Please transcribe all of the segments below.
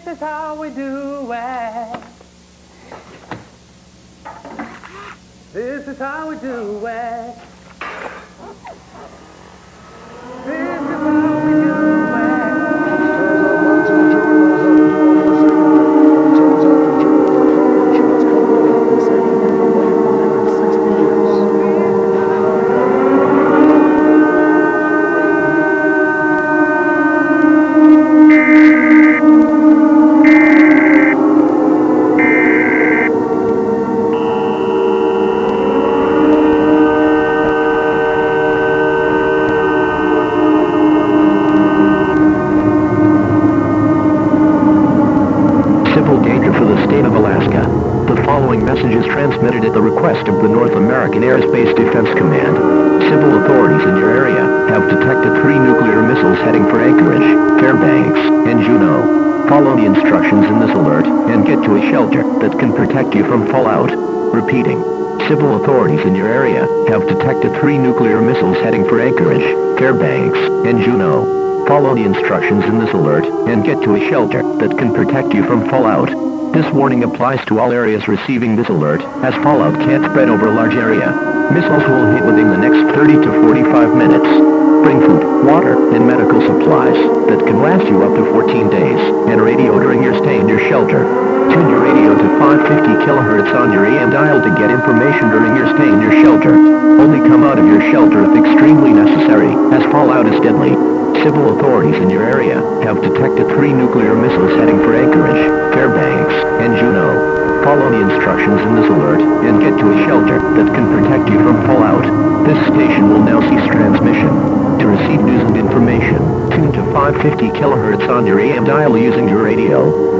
This is how we do it. This is how we do it. This is how we do it. State of Alaska. The following message is transmitted at the request of the North American Airspace Defense Command. Civil authorities in your area have detected 3 nuclear missiles heading for Anchorage, Fairbanks, and Juneau. Follow the instructions in this alert and get to a shelter that can protect you from fallout. Repeating. Civil authorities in your area have detected 3 nuclear missiles heading for Anchorage, Fairbanks, and Juneau. Follow the instructions in this alert and get to a shelter that can protect you from fallout. This warning applies to all areas receiving this alert, as fallout can't spread over a large area. Missiles will hit within the next 30 to 45 minutes. Bring food, water, and medical supplies that can last you up to 14 days, and radio during your stay in your shelter. Tune your radio to 550 kHz on your AM dial to get information during your stay in your shelter. Only come out of your shelter if extremely necessary, as fallout is deadly. Civil authorities in your area have detected 3 nuclear missiles heading for Anchorage, Fairbanks, and Juneau. Follow the instructions in this alert and get to a shelter that can protect you from fallout. This station will now cease transmission. To receive news and information, tune to 550 kHz on your AM dial using your radio.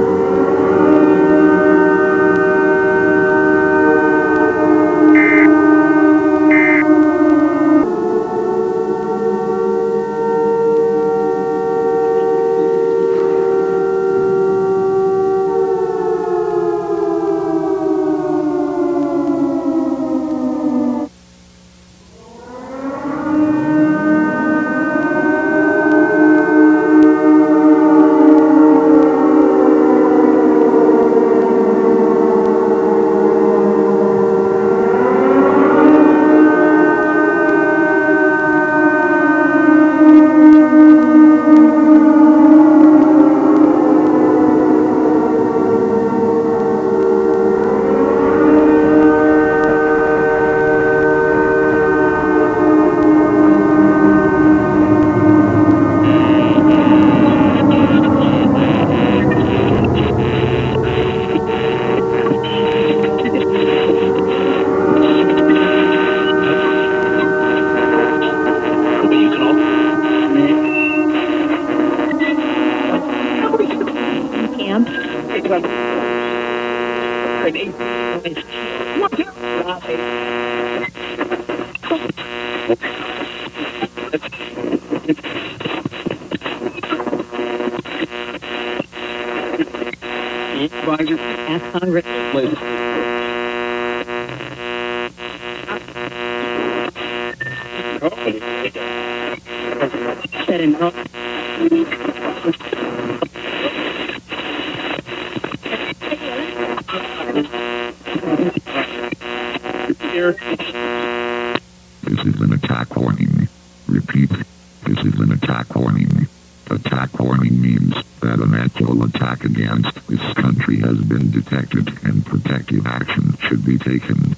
Ask Congress. Said in This is an attack warning. Repeat. This is an attack warning. Attack warning means that an actual attack against this country has been detected and protective action should be taken.